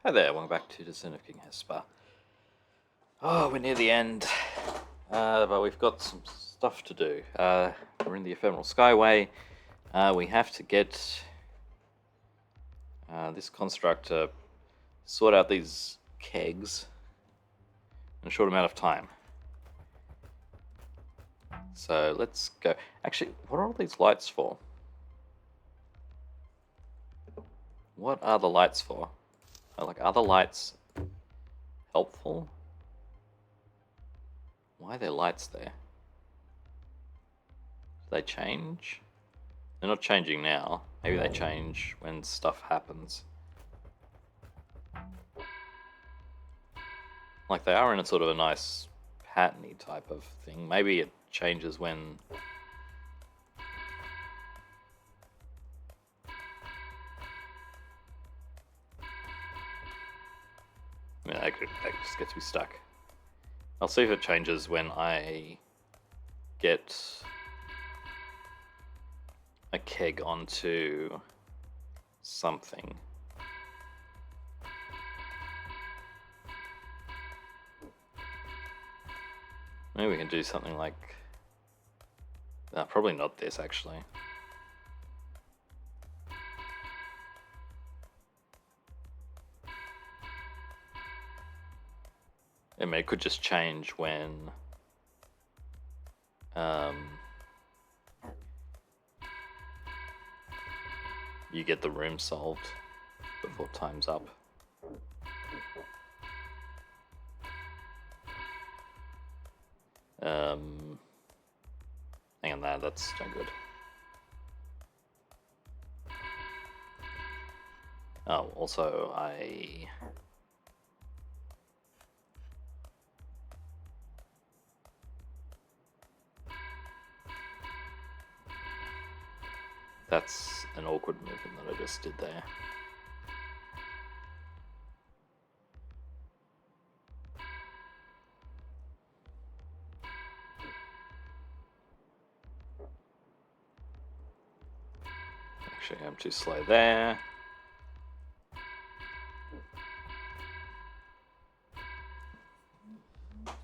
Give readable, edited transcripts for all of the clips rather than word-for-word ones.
Hi there, welcome back to Descent of King Hesper. Oh, we're near the end, but we've got some stuff to do. We're in the Ephemeral Skyway. We have to get this constructor, sort out these kegs in a short amount of time. So let's go. Actually, what are all these lights for? What are the lights for? Are the lights helpful? Why are there lights there? Do they change? They're not changing now. Maybe they change when stuff happens. Like they are in a sort of a nice patterny type of thing. Maybe it changes when... I mean, that just gets me stuck. I'll see if it changes when I get a keg onto something. Maybe we can do something like... probably not this, actually. I mean, it could just change when... you get the room solved before time's up. Hang on, that's no good. Oh, also that's an awkward movement that I just did there. Actually, I'm too slow there.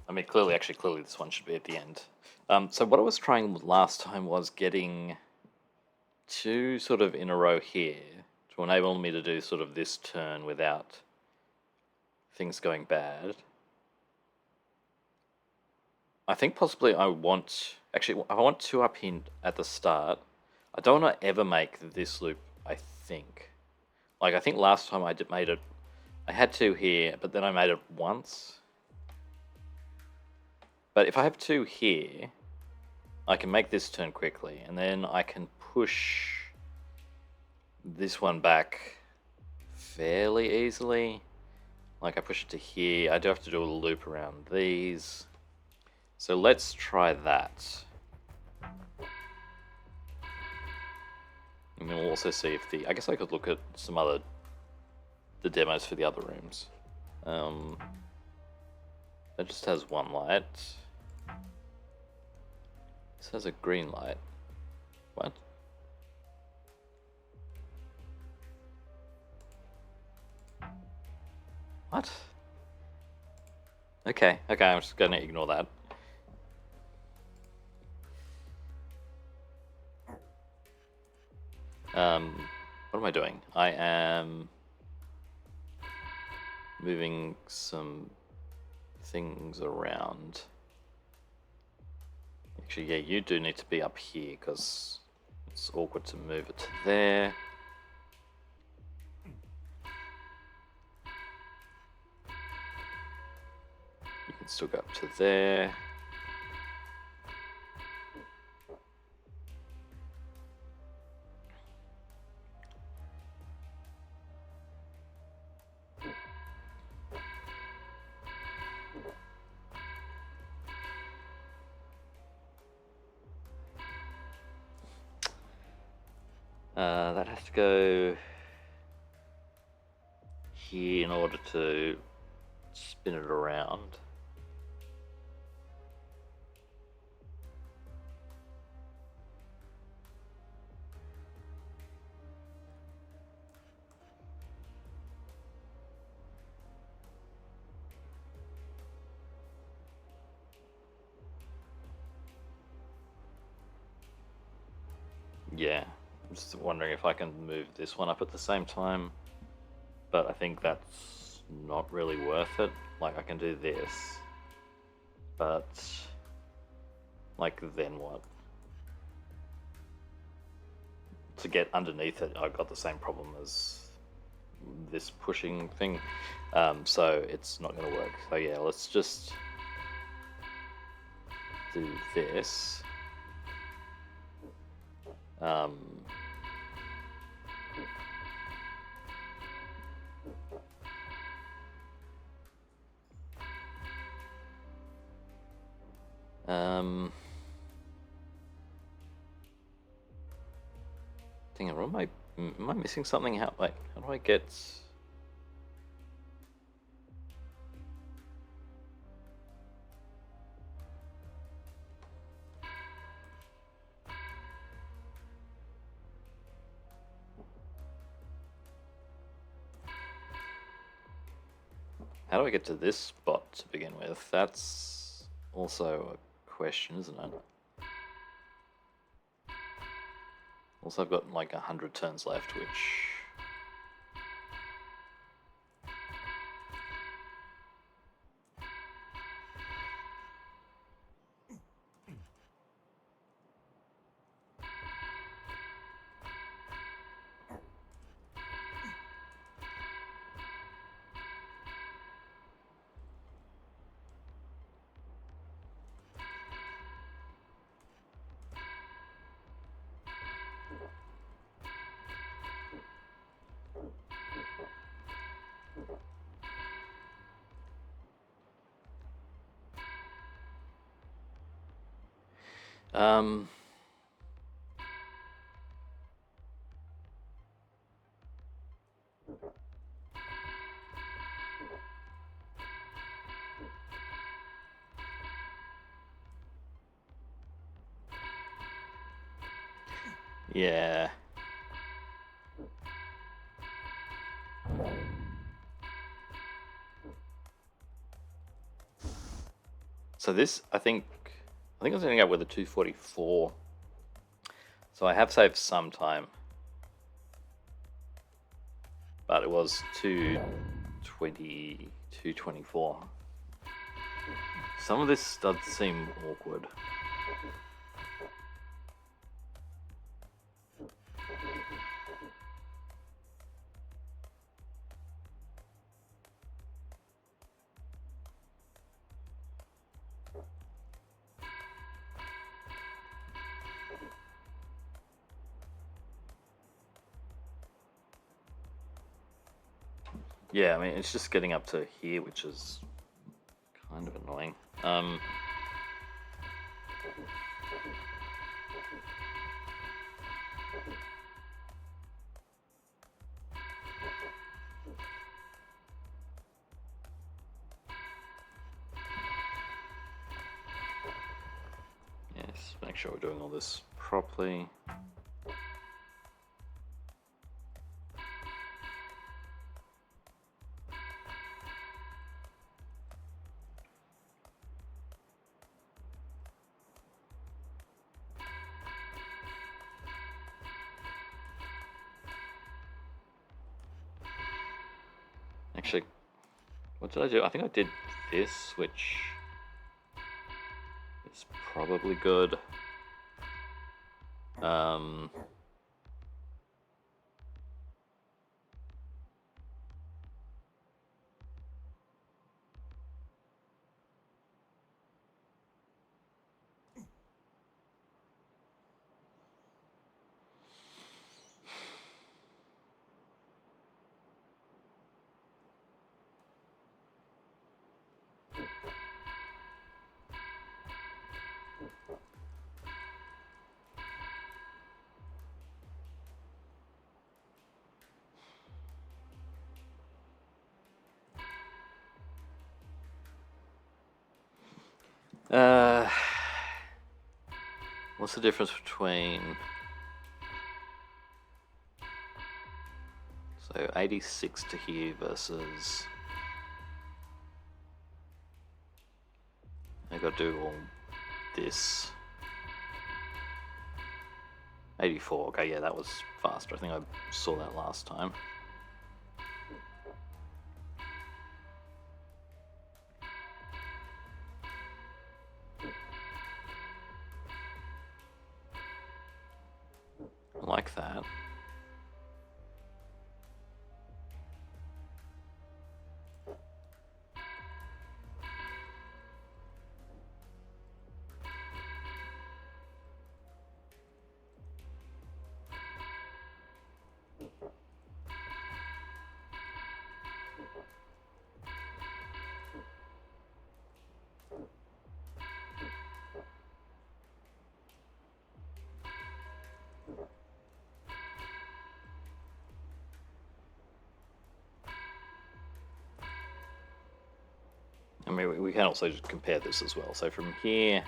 I mean, clearly this one should be at the end. So what I was trying last time was getting two sort of in a row here to enable me to do sort of this turn without things going bad. I think possibly I want two up here at the start. I don't want to ever make this loop, I think. Like, I think last time I made it, I had two here, but then I made it once. But if I have two here, I can make this turn quickly, and then I can push this one back fairly easily. Like, I push it to here. I do have to do a loop around these. So let's try that. And then we'll also see if I guess I could look at some the demos for the other rooms. That just has one light. This has a green light. What? What? Okay, I'm just gonna ignore that. What am I doing? I am moving some things around. Actually, yeah, you do need to be up here because it's awkward to move it to there. You can still go up to there. That has to go here in order to spin it around. Yeah, I'm just wondering if I can move this one up at the same time, but I think that's not really worth it. Like, I can do this, but like, then what? To get underneath it, I've got the same problem as this pushing thing, so it's not going to work. So yeah, let's just do this. Dang it, am I missing something? How do I get... How do I get to this spot to begin with? That's also a question, isn't it? Also, I've got like 100 turns left, which... yeah. So this, I think I was ending up with a 244. So I have saved some time, but it was 220, 224. Some of this does seem awkward. Yeah, I mean, it's just getting up to here, which is kind of annoying. Yes, make sure we're doing all this properly. Actually, what did I do? I think I did this, which is probably good. What's the difference between... So 86 to here versus... I gotta do all this. 84. Okay, yeah, that was faster. I think I saw that last time. I like that. I mean, we can also just compare this as well. So from here,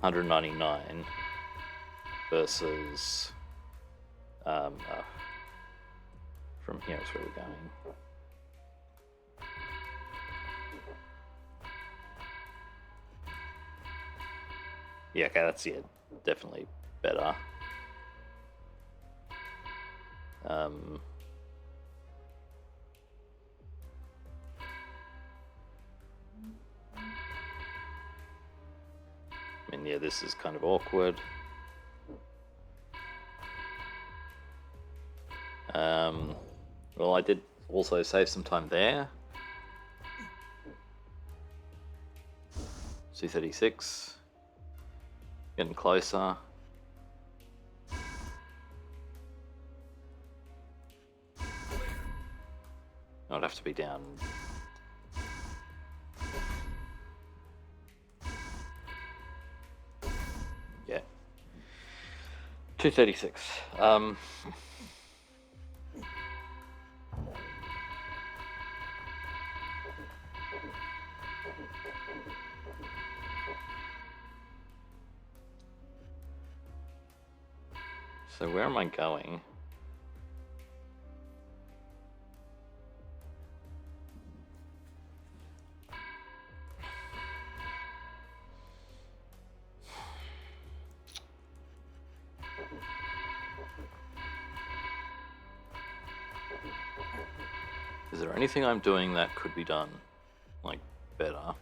$199 versus from here is where we're going. Yeah, okay, that's definitely better. I mean, yeah, this is kind of awkward. Well, I did also save some time there. 236. Getting closer. I'd have to be down. Yeah. 236. So where am I going? Is there anything I'm doing that could be done, like, better?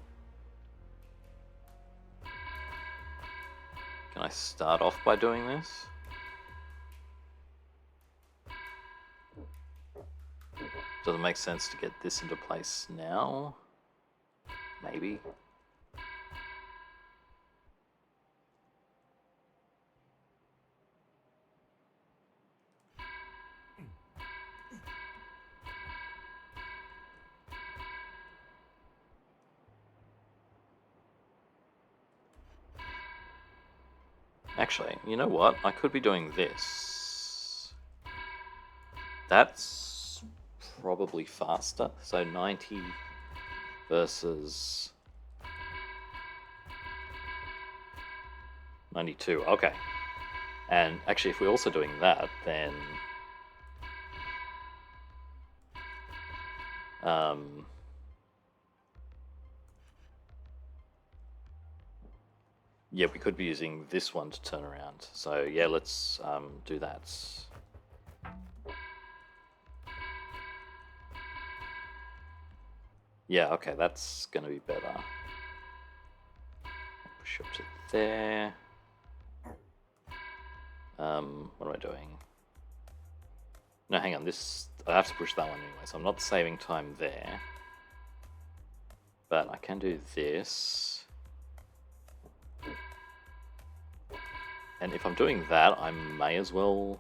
Can I start off by doing this? Does it make sense to get this into place now? Maybe. Actually, you know what? I could be doing this. That's probably faster. So 90 versus 92. Okay. And actually, if we're also doing that, then yeah, we could be using this one to turn around. So yeah, let's do that. Yeah, okay, that's going to be better. Push up to there. What am I doing? No, hang on, I have to push that one anyway, so I'm not saving time there. But I can do this. And if I'm doing that, I may as well...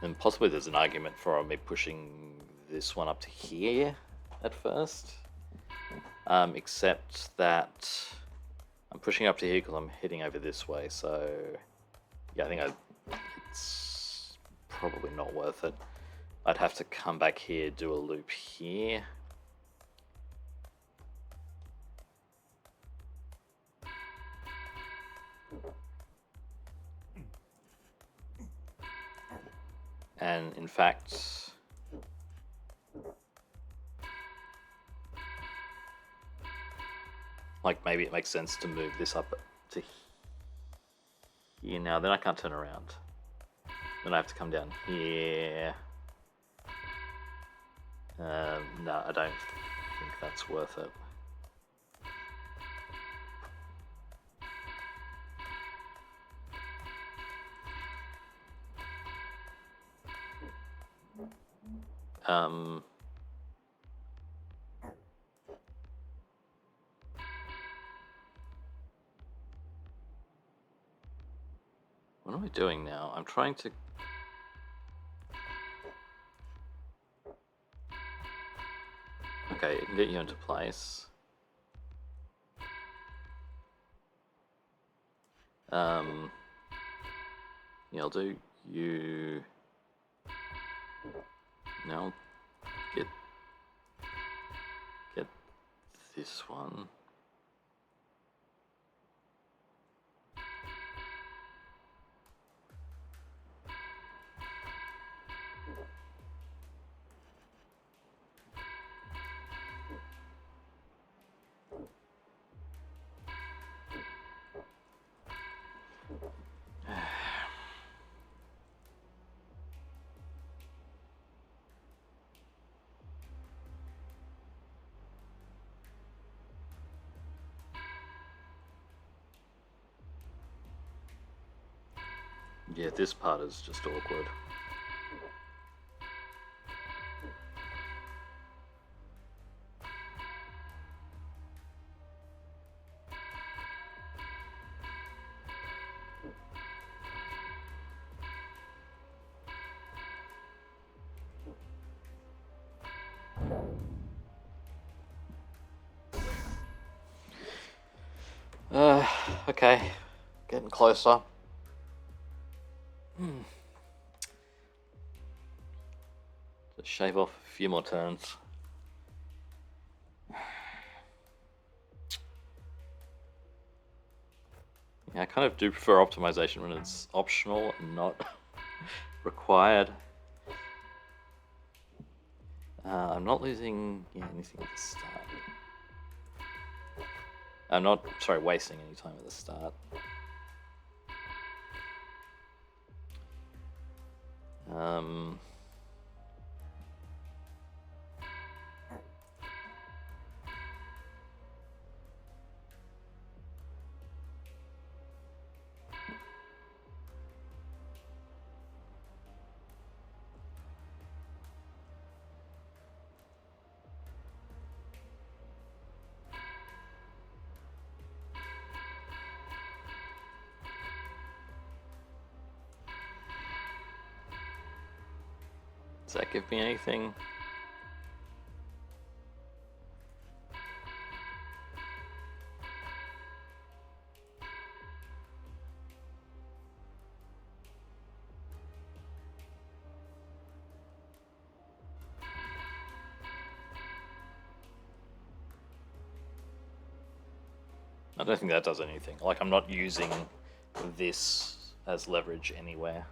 And possibly there's an argument for me pushing this one up to here at first. Except that I'm pushing up to here because I'm heading over this way, so... Yeah, I think it's probably not worth it. I'd have to come back here, do a loop here. And in fact, Like, maybe it makes sense to move this up to here now. Then I can't turn around. Then I have to come down here. No, I don't think that's worth it. What am I doing now? I'm trying to... Okay, it can get you into place. Yeah, I'll do you... Now get this one. Yeah, this part is just awkward. Okay, getting closer. Just shave off a few more turns. Yeah, I kind of do prefer optimization when it's optional and not required. I'm not losing anything at the start. I'm not, sorry, wasting any time at the start. Does that give me anything? I don't think that does anything. Like, I'm not using this as leverage anywhere.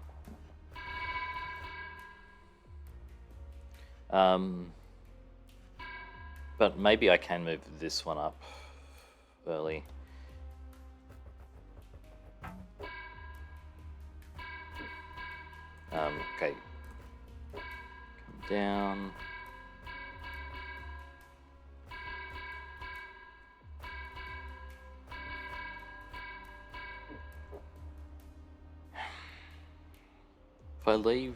But maybe I can move this one up early. Okay. Come down. If I leave...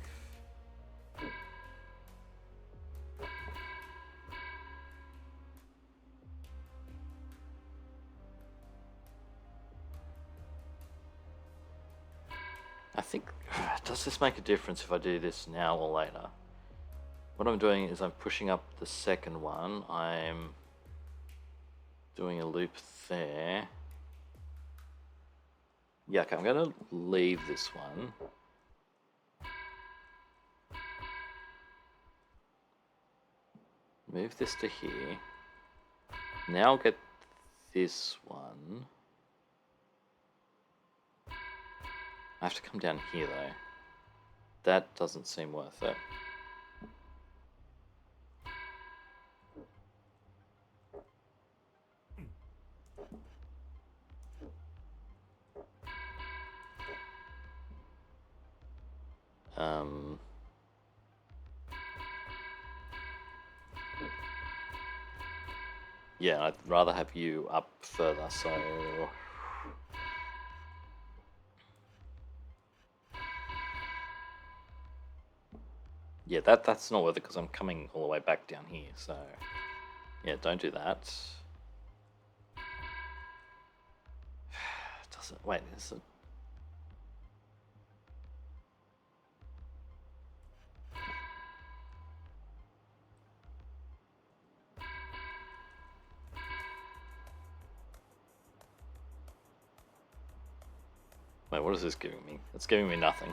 I think, does this make a difference if I do this now or later? What I'm doing is I'm pushing up the second one. I'm doing a loop there. Yeah, okay, I'm going to leave this one. Move this to here. Now get this one. I have to come down here though. That doesn't seem worth it. Yeah, I'd rather have you up further, so... Yeah, that's not worth it because I'm coming all the way back down here, so... Yeah, don't do that. Doesn't... Wait, is it... Wait, what is this giving me? It's giving me nothing.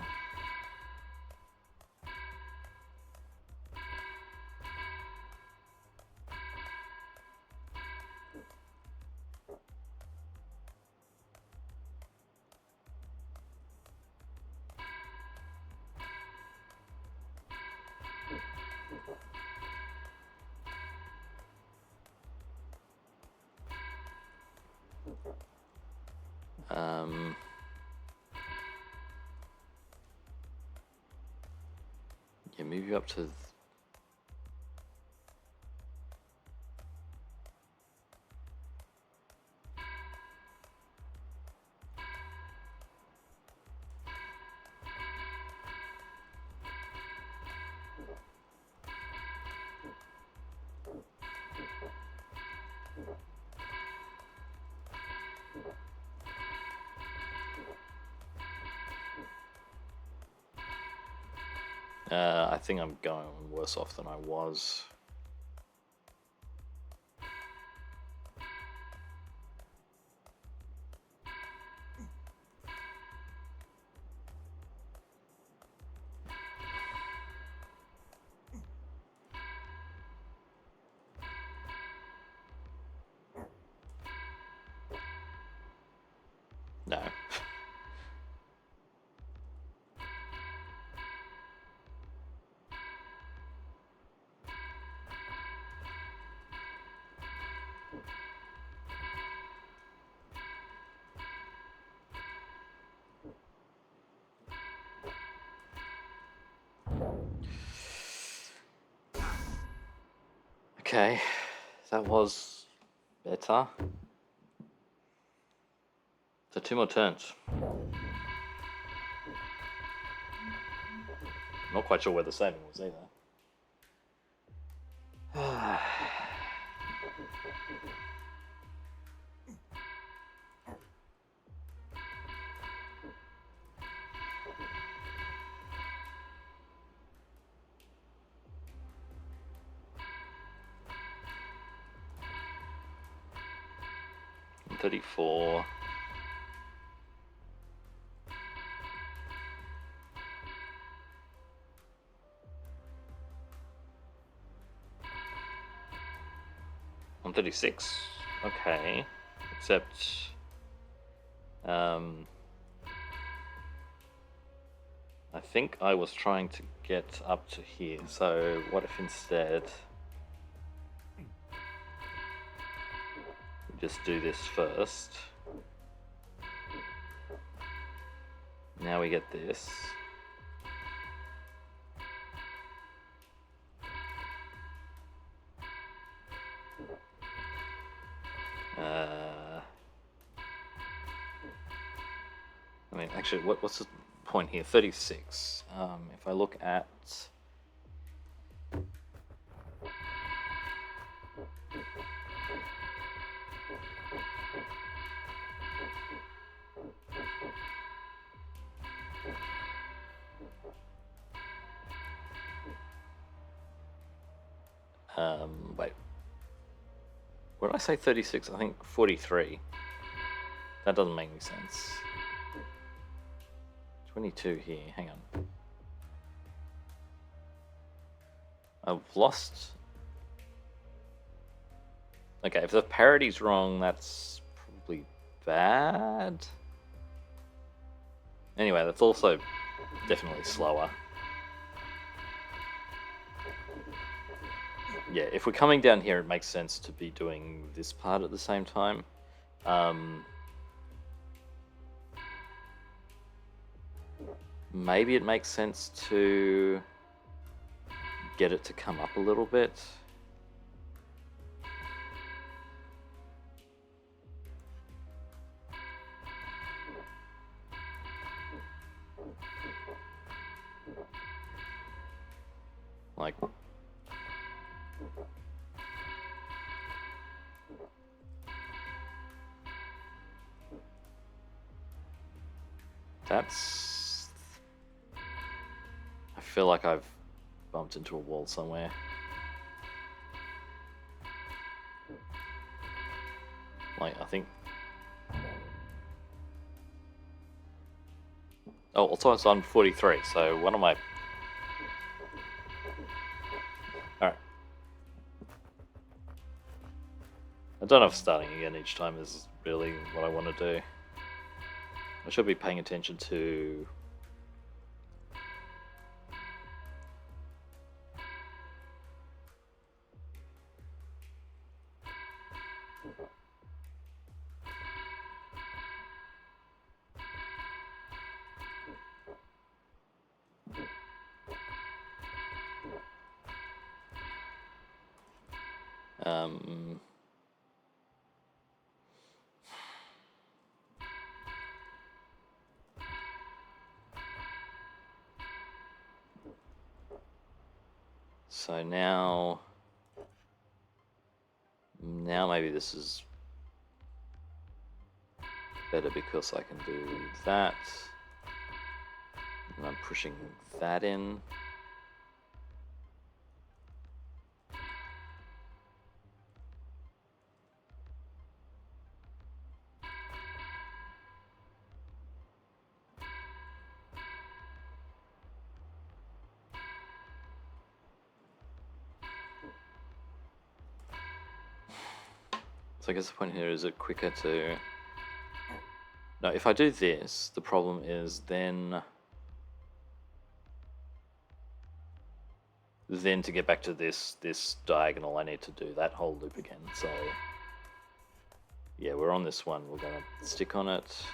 Yeah, move you up to... I think I'm going worse off than I was. No. Okay, that was better. So 2 more turns. Not quite sure where the saving was either. $34. $136. Okay. Except I think I was trying to get up to here. So what if instead we just do this first? Now we get this. I mean, actually, what's the point here? 36. If I look at... wait. What did I say 36? I think 43. That doesn't make any sense. 22 here, hang on. I've lost... Okay, if the parity's wrong, that's probably bad. Anyway, that's also definitely slower. Yeah, if we're coming down here, it makes sense to be doing this part at the same time. Maybe it makes sense to get it to come up a little bit. That's... I feel like I've bumped into a wall somewhere. Like, I think... Oh, also it's on 43, so what am I... Alright. I don't know if starting again each time is really what I want to do. I should be paying attention to... So now maybe this is better because I can do that. And I'm pushing that in. So I guess the point here is it quicker to... No, if I do this, the problem is then to get back to this diagonal, I need to do that whole loop again. So yeah, we're on this one. We're gonna stick on it.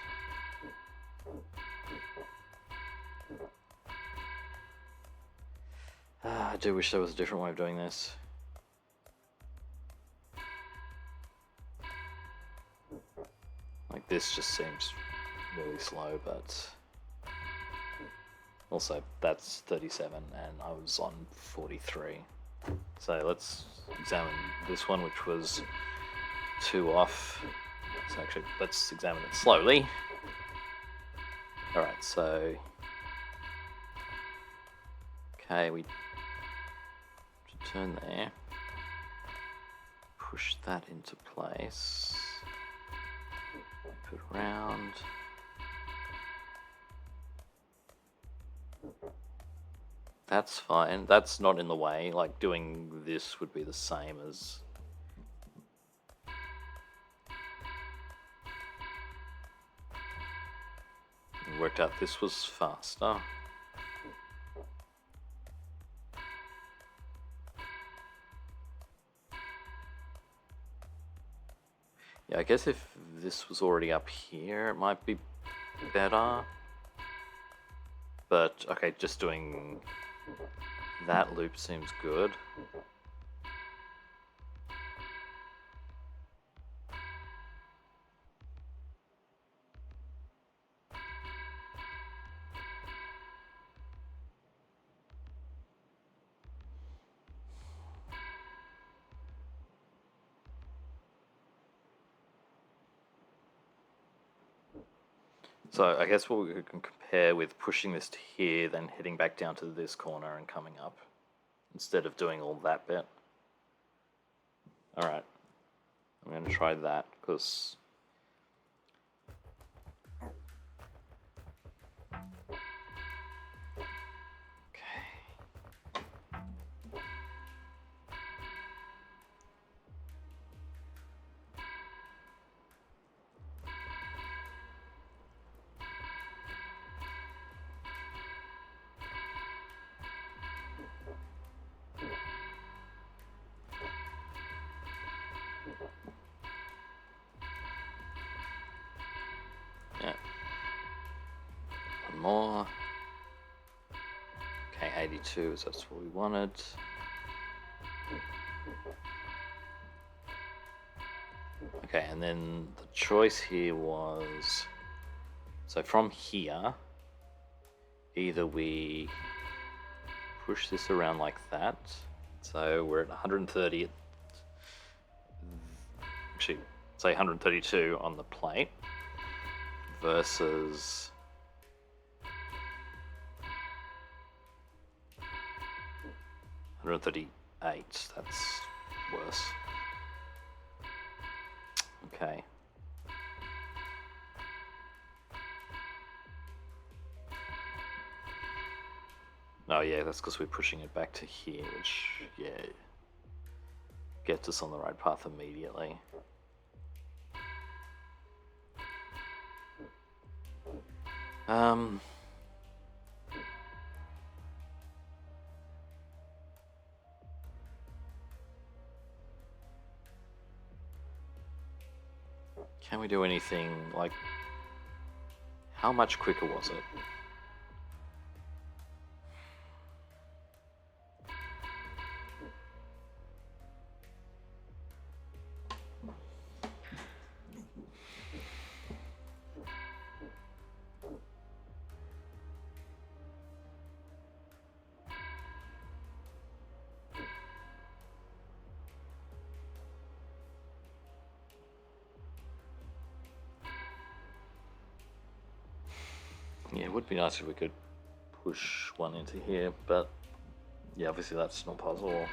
I do wish there was a different way of doing this. Like, this just seems really slow, but also that's 37 and I was on 43. So let's examine this one, which was 2 off. So actually, let's examine it slowly. Alright, so... Okay, we turn there. Push that into place. Put around. That's fine. That's not in the way. Like, doing this would be the same as... It worked out this was faster. Yeah, I guess if this was already up here, it might be better. But, okay, just doing that loop seems good. So I guess what we can compare with pushing this to here, then heading back down to this corner and coming up, instead of doing all that bit. Alright, I'm going to try that, because... Yeah. One more. Okay, 82, so that's what we wanted. Okay, and then the choice here was... So from here, either we push this around like that. So we're at 130, actually, say 132 on the plate, versus 138. That's worse. Okay. Oh yeah, that's because we're pushing it back to here, which, yeah, gets us on the right path immediately. Can we do anything, like, how much quicker was it? Yeah, it would be nice if we could push one into here, but yeah, obviously that's not possible.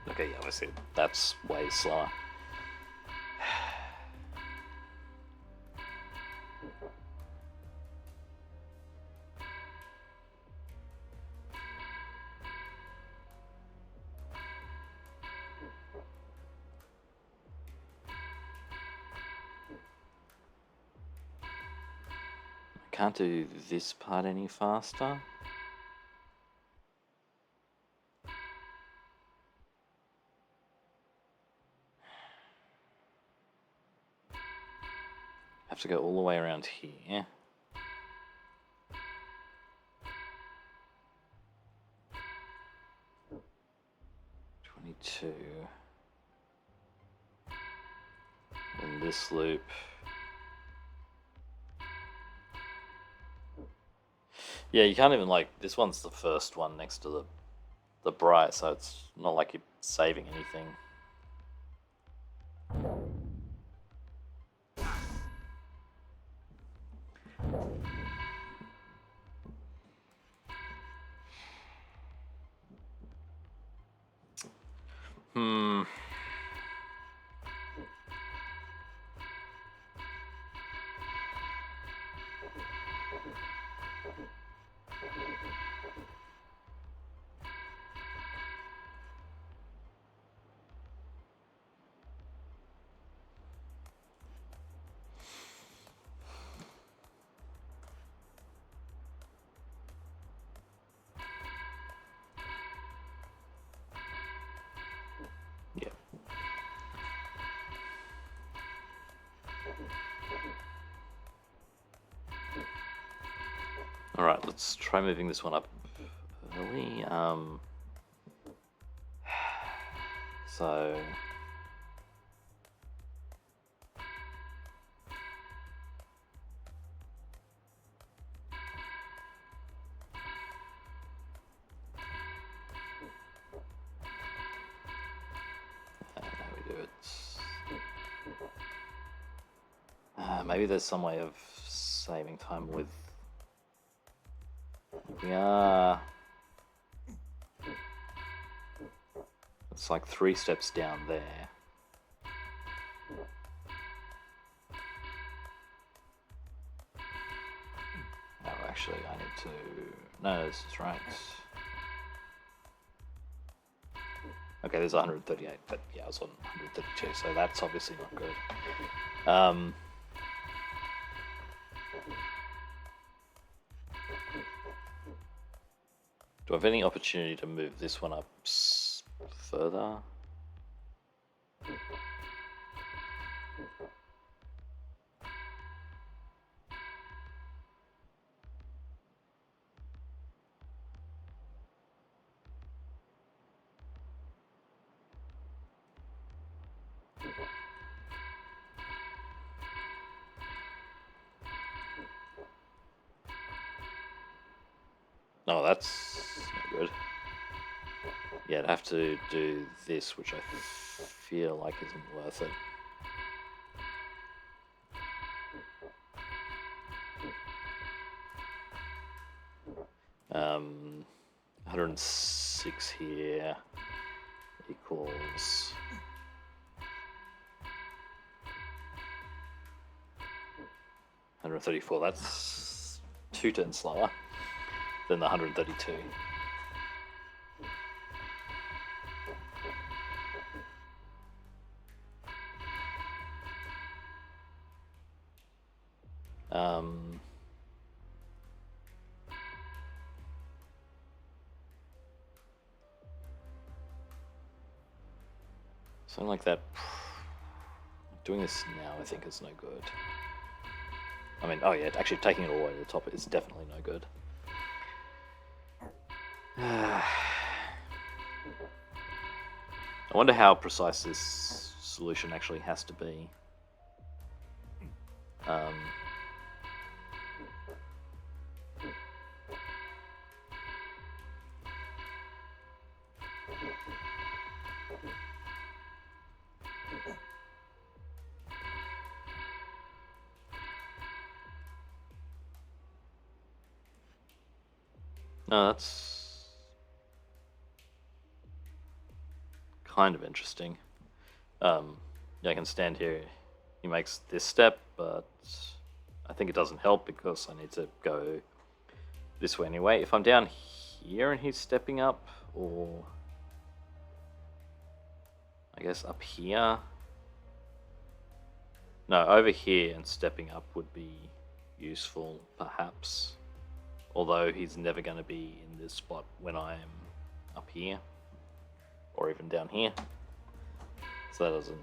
Okay, yeah, obviously that's way slower. I can't do this part any faster. Have to go all the way around here. Two. And this loop. Yeah, you can't even, like, this one's the first one next to the bright, so it's not like you're saving anything. Yeah. All right, let's try moving this one up early. So we do it. Maybe there's some way of saving time with. We are. It's like 3 steps down there. Oh, actually, I need to. No, this is right. Okay, there's 138, but yeah, I was on 132, so that's obviously not good. Do I have any opportunity to move this one up further? No, that's no good. Yeah, I'd have to do this, which I feel like isn't worth it. Um, 106 here equals 134. That's 2 turns slower than the 132. Something like that. Doing this now, I think, is no good. I mean, oh yeah, actually taking it all the way to the top is definitely no good. I wonder how precise this solution actually has to be. No, that's kind of interesting. Yeah, I can stand here. He makes this step, but I think it doesn't help because I need to go this way anyway. If I'm down here and he's stepping up, or I guess up here. No, over here and stepping up would be useful, perhaps. Although he's never going to be in this spot when I am up here, or even down here. So that doesn't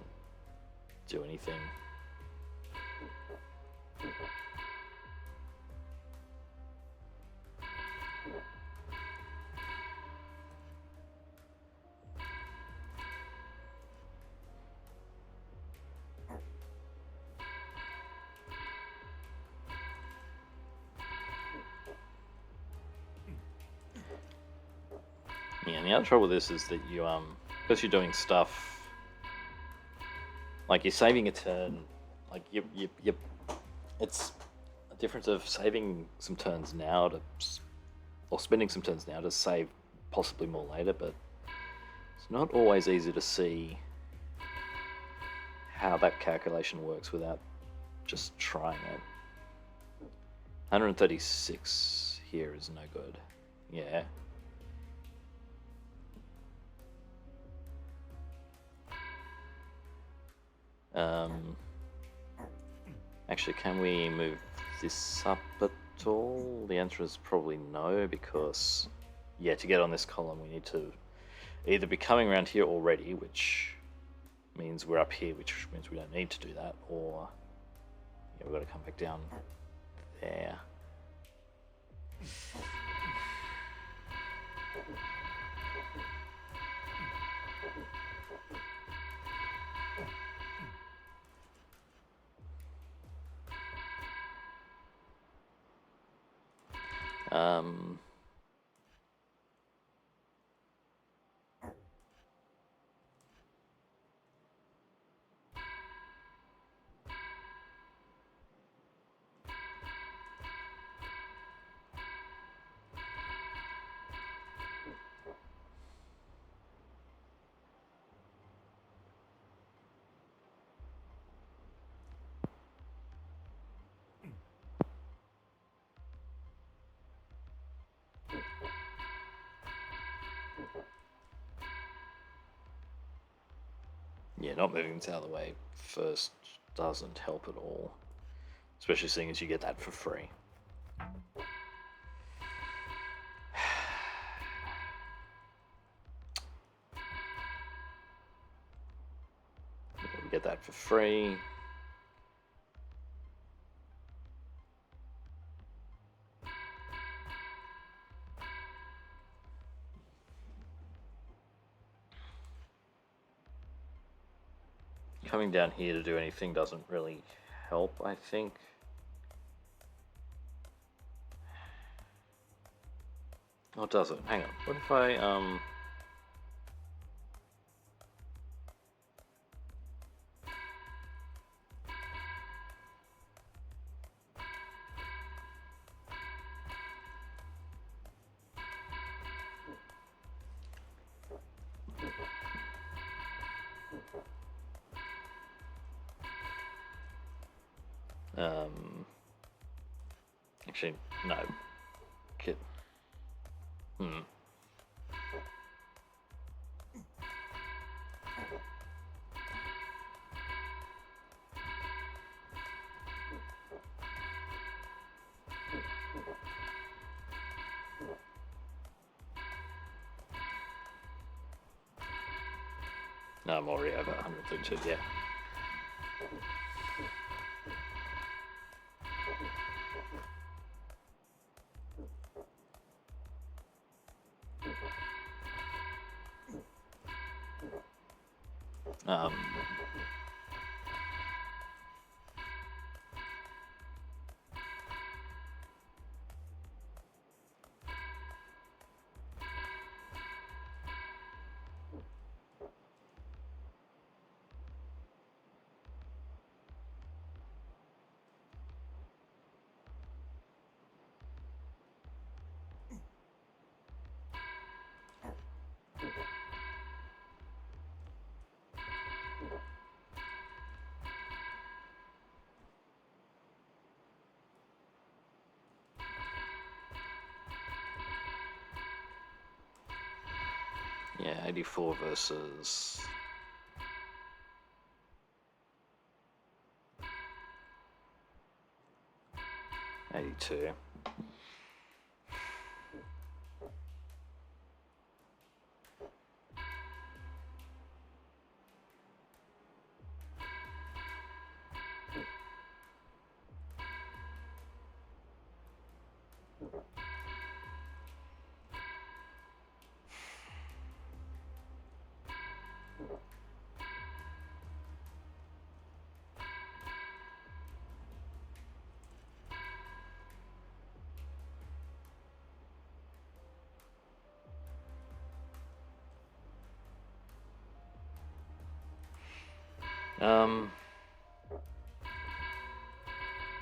do anything. Yeah, and the other trouble with this is that you, because you're doing stuff, like you're saving a turn, like it's a difference of saving some turns now to, or spending some turns now to save possibly more later, but it's not always easy to see how that calculation works without just trying it. 136 here is no good. Yeah. Actually, can we move this up at all? The answer is probably no, because, yeah, to get on this column, we need to either be coming around here already, which means we're up here, which means we don't need to do that, or yeah, we've got to come back down there. Yeah, not moving this out of the way first doesn't help at all, especially seeing as you get that for free. We get that for free. Coming down here to do anything doesn't really help, I think. Oh, does it? Hang on. What if I actually no. Kid. No, I'm already over 132, yeah. Um, yeah, 84 versus 82.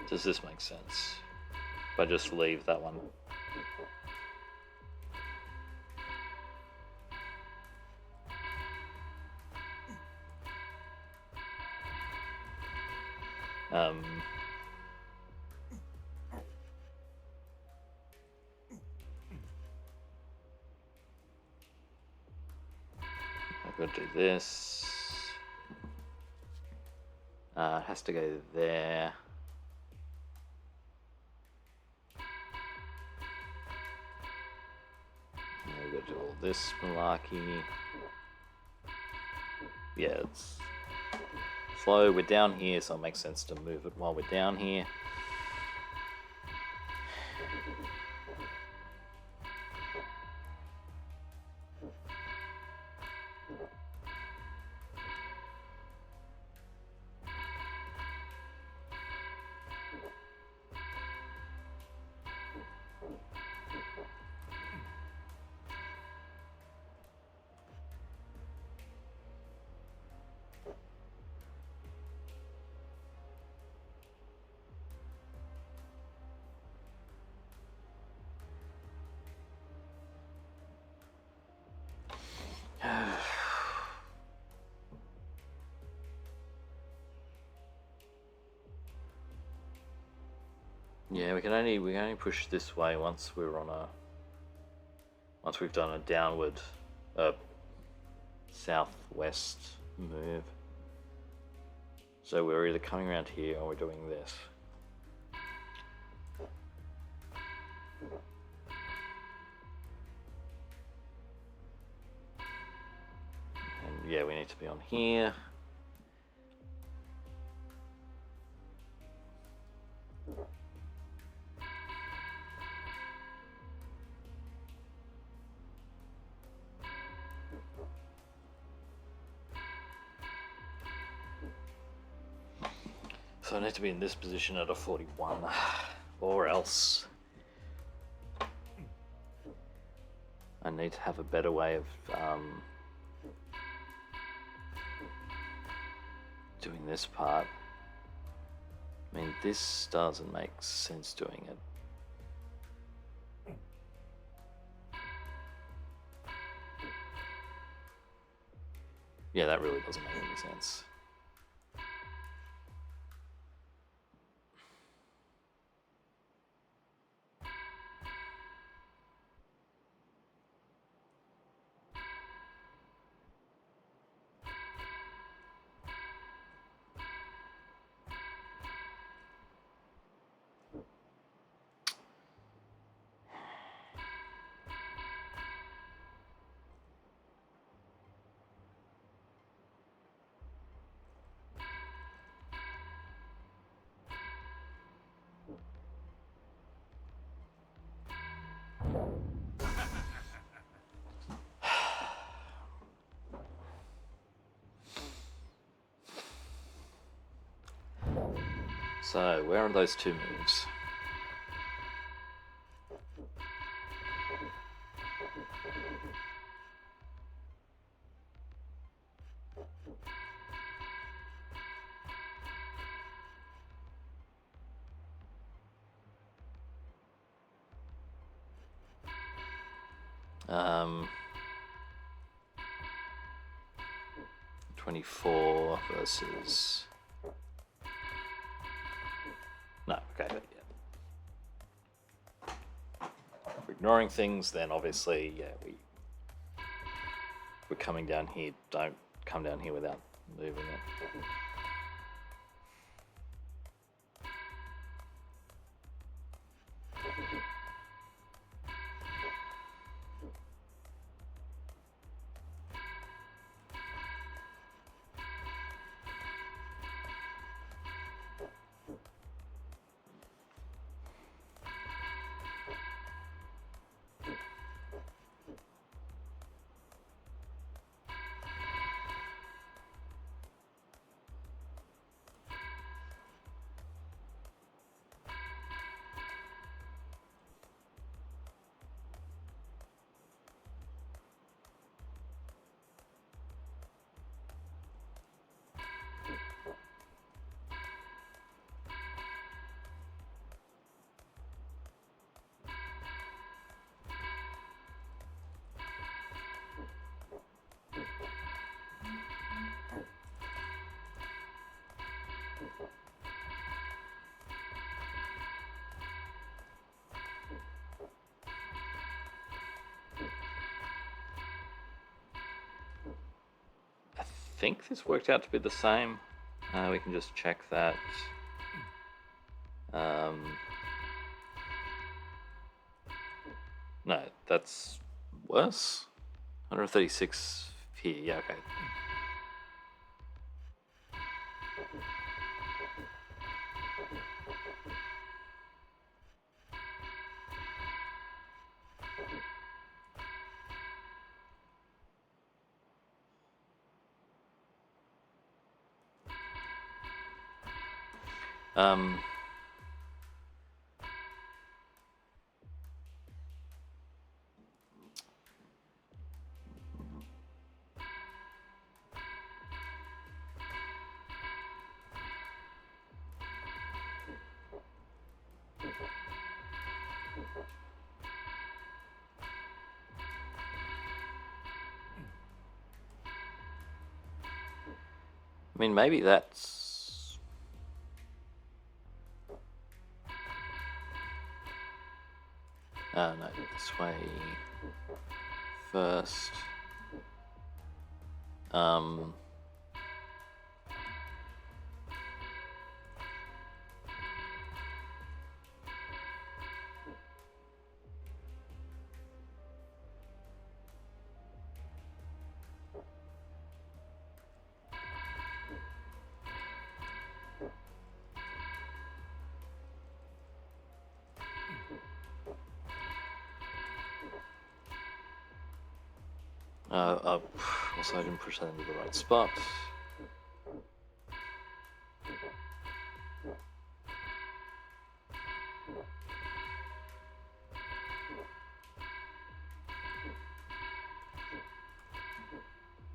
Does this make sense? If I just leave that one? I've got to do this. It has to go there. And we've got to do all this malarkey. Yeah, it's slow. We're down here, so it makes sense to move it while we're down here. Yeah, we can only push this way once we're on once we've done a downward southwest move. So we're either coming around here or we're doing this. And yeah, we need to be on here. So I need to be in this position at a 41, or else I need to have a better way of doing this part. I mean, this doesn't make sense doing it. Yeah, that really doesn't make any sense. So, where are those two moves? Um, 24 versus... No, okay, but yeah. If we're ignoring things, then obviously, yeah, we're coming down here. Don't come down here without moving it. I think this worked out to be the same. We can just check that. No, that's worse. 136 here, yeah, okay. I mean, maybe that's... no, this way first. Also, I didn't push that into the right spot.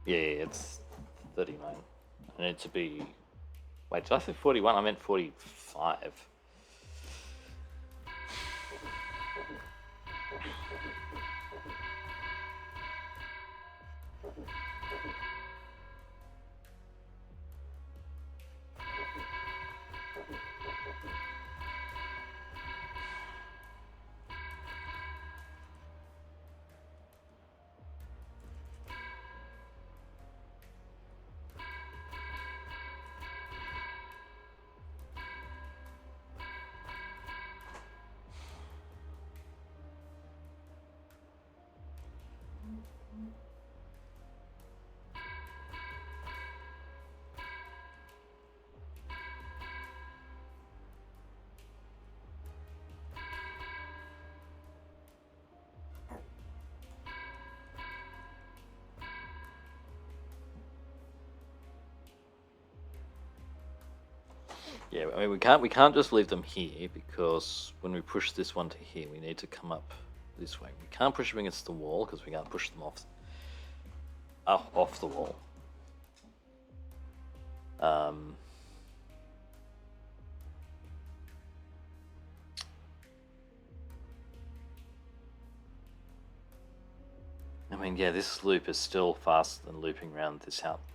Yeah, it's 39. I need to be... Wait, did I say 41? I meant 45. Yeah, I mean we can't just leave them here, because when we push this one to here, we need to come up this way. We can't push them against the wall because we can't push them off the wall. I mean, yeah, this loop is still faster than looping around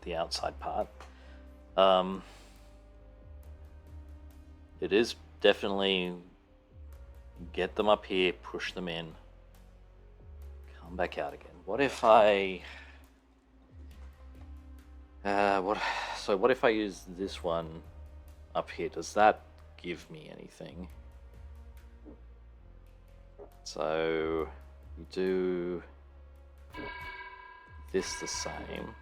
the outside part. It is definitely get them up here, push them in, come back out again. What if I... what if I use this one up here? Does that give me anything? So we do this the same.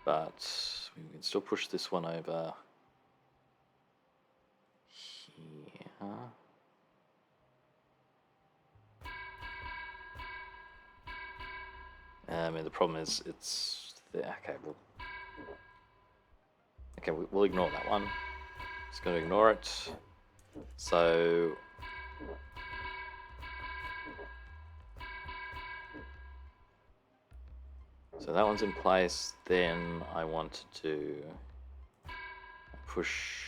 But we can still push this one over here. I mean, the problem is it's there. Okay, we'll ignore that one. Just going to ignore it. So that one's in place. Then I want to push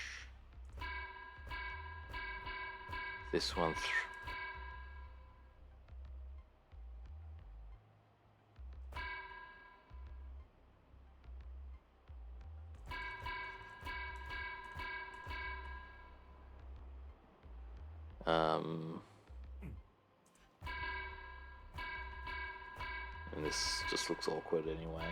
this one through. And this just looks awkward anyway.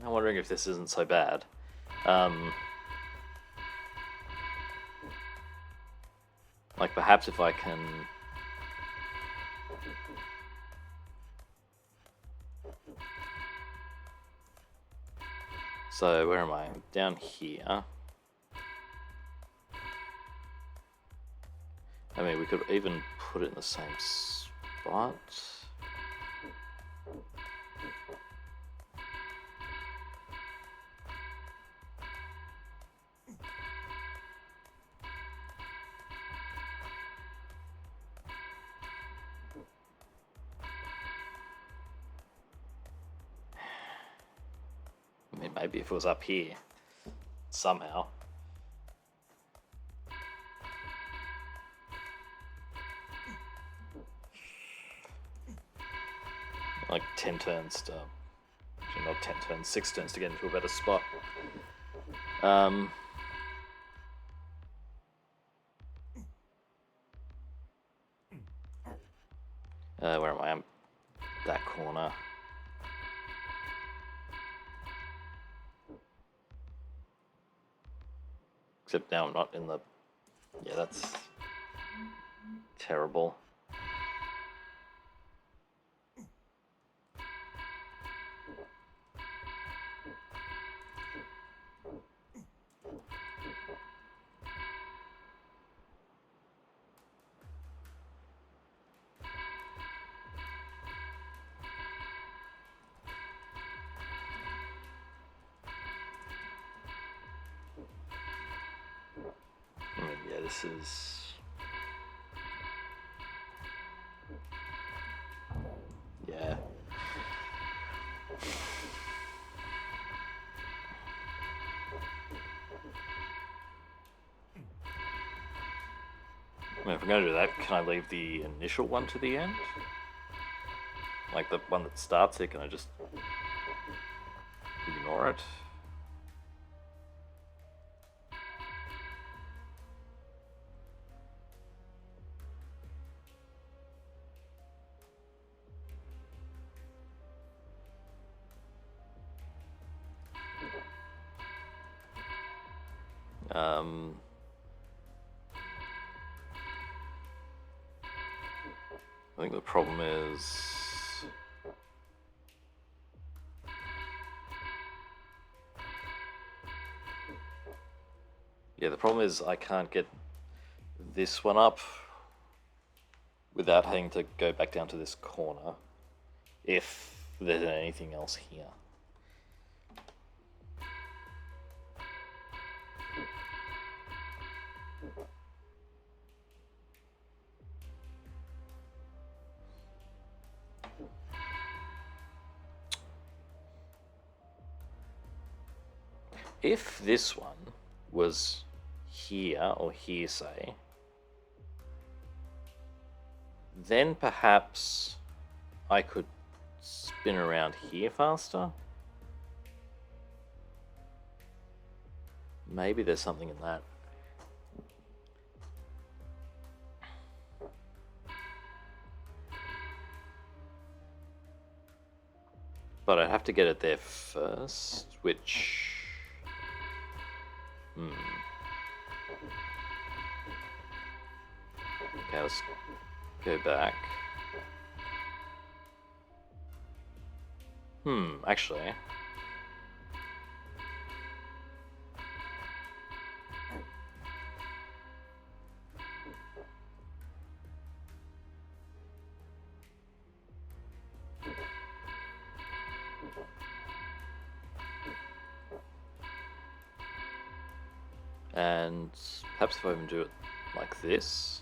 I'm wondering if this isn't so bad. Like perhaps if I can... So where am I? Down here. I mean, we could even put it in the same spot. I mean, maybe if it was up here, somehow. Like 10 turns to... Actually, not 10 turns, 6 turns to get into a better spot. Where am I? I'm that corner. Except now I'm not in the... Yeah, that's terrible. Yeah, this is... Yeah. I mean, if I'm going to do that, can I leave the initial one to the end? Like the one that starts it, can I just ignore it? I think the problem is... Yeah, the problem is I can't get this one up without having to go back down to this corner if there's anything else here. If this one was here, or here, say, then perhaps I could spin around here faster. Maybe there's something in that. But I'd have to get it there first, which... Okay, let's go back. Actually... And perhaps if I even do it like this.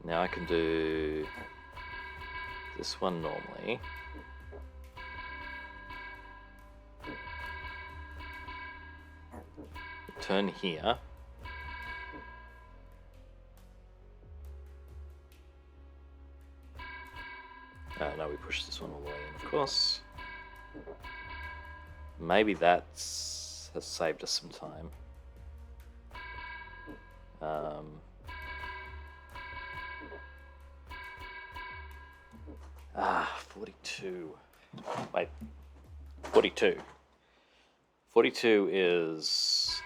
Now I can do this one normally. Turn here. No, we push this one all the way in, of course. Maybe that has saved us some time. 42. Wait, 42. 42 is...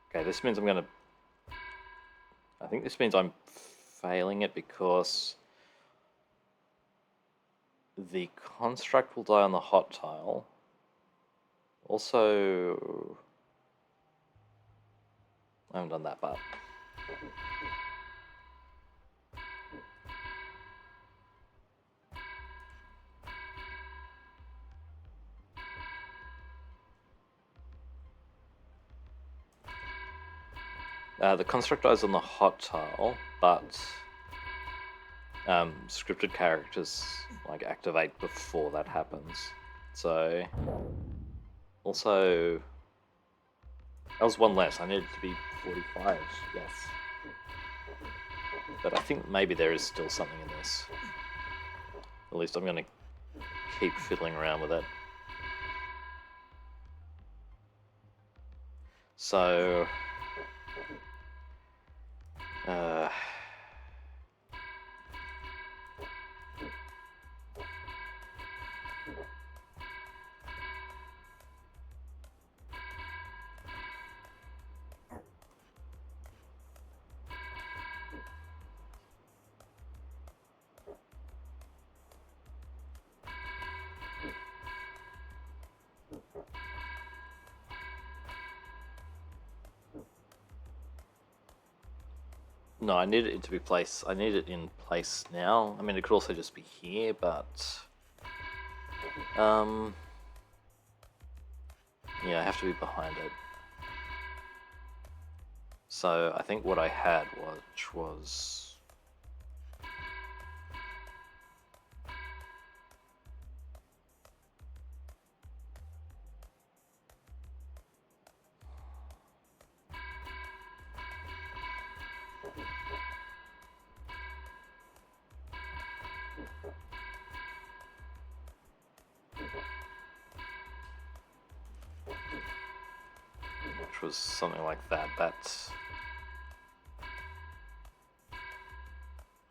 Okay, this means I'm gonna... I think this means I'm failing it because the construct will die on the hot tile. Also... I haven't done that part. The construct dies on the hot tile, but scripted characters like activate before that happens. So also that was one less. I needed to be 45. Yes, but I think maybe there is still something in this. At least I'm going to keep fiddling around with it. So No, I need it to be placed. I need it in place now. I mean, it could also just be here, but yeah, I have to be behind it. So I think what I had was something like that. That's...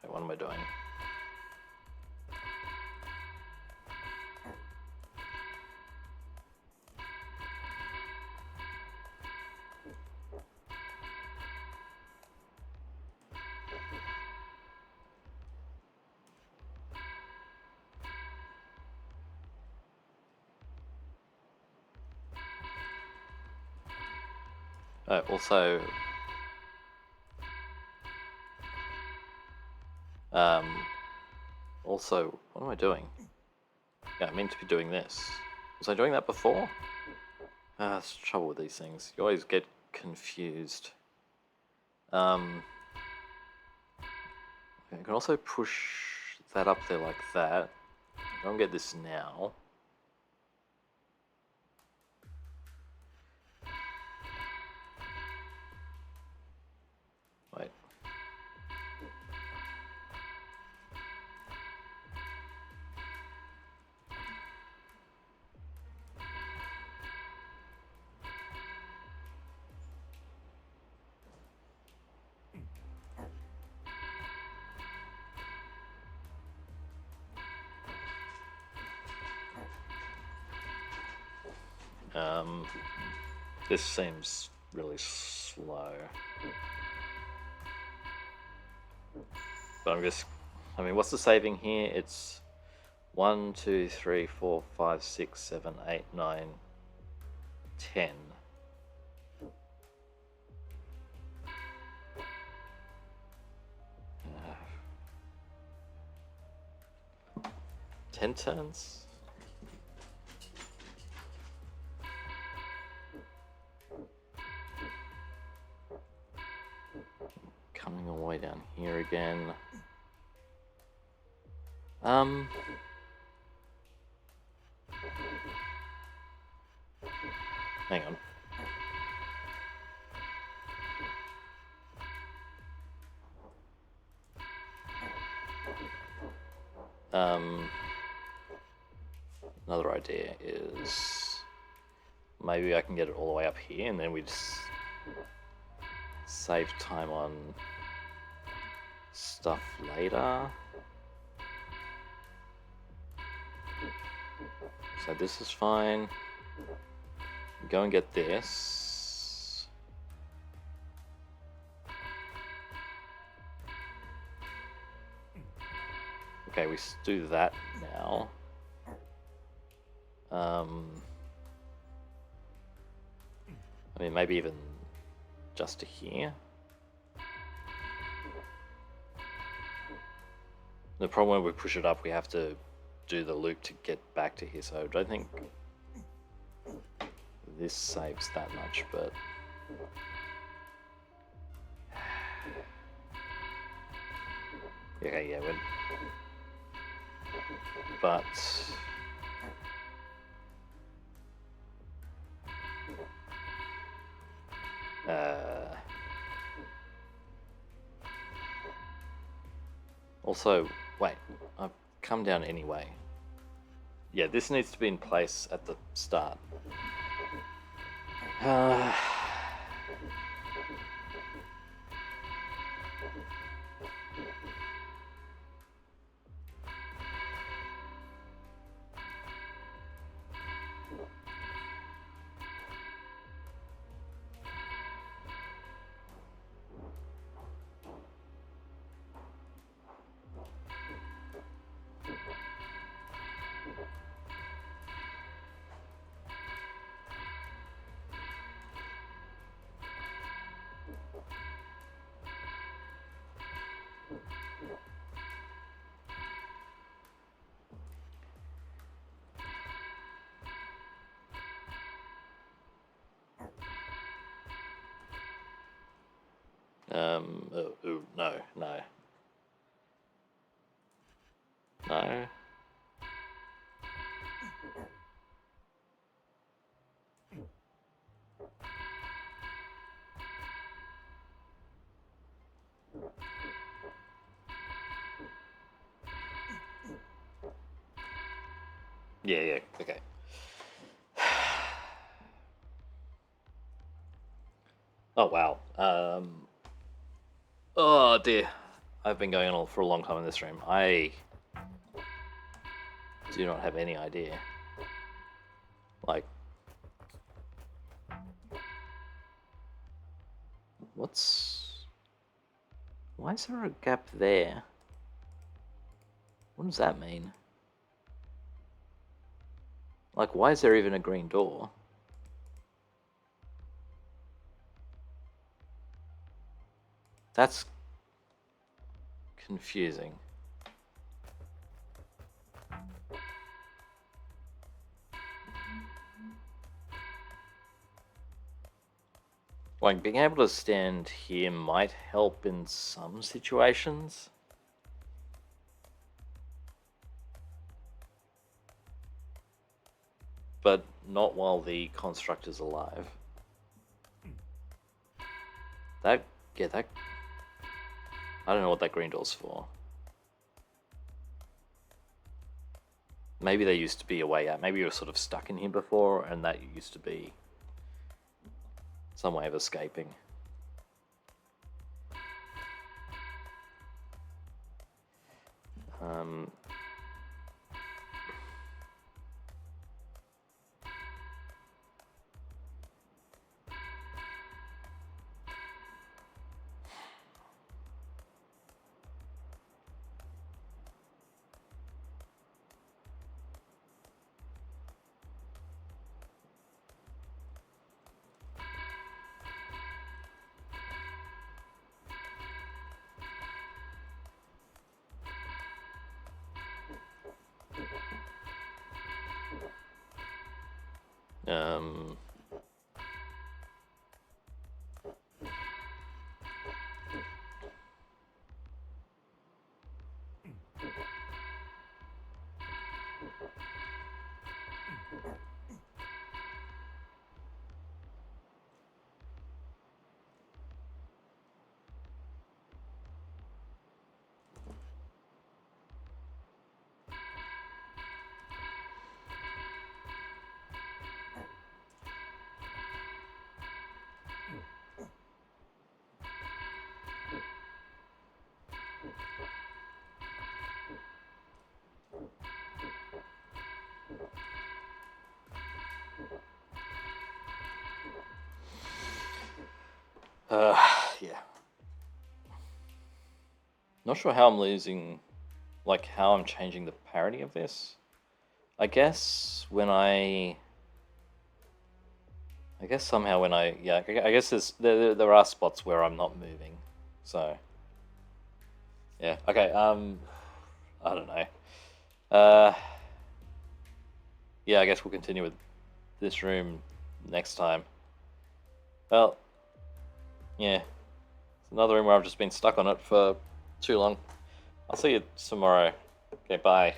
Wait, what am I doing? Also, also, what am I doing? Yeah, I meant to be doing this. Was I doing that before? That's the trouble with these things. You always get confused. I can also push that up there like that. I don't get this now. Wait. This seems really slow. But I mean, what's the saving here? It's 1, 2, 3, 4, 5, 6, 7, 8, 9, 10. 10 turns? Coming all the way down here again. Hang on. Another idea is maybe I can get it all the way up here and then we just save time on stuff later. So this is fine. Go and get this. Okay, we do that now. I mean, maybe even just to here. The problem when we push it up, we have to do the loop to get back to here, so I don't think this saves that much, but... Okay, yeah, but... Also, wait, I've come down anyway. Yeah, this needs to be in place at the start. Ooh, no. No. Yeah, okay. Oh, wow. Oh, dear. I've been going on for a long time in this room. I do not have any idea. Like, why is there a gap there? What does that mean? Like, why is there even a green door? That's confusing. Like, being able to stand here might help in some situations. But not while the construct is alive. That I don't know what that green door's for. Maybe there used to be a way out. Maybe you were sort of stuck in here before, and that used to be some way of escaping. Um, yeah. Not sure how I'm losing, like how I'm changing the parity of this. I guess somehow when I guess there are spots where I'm not moving, so yeah. Okay. I don't know. Yeah, I guess we'll continue with this room next time. Well, yeah, it's another room where I've just been stuck on it for too long. I'll see you tomorrow. Okay, bye.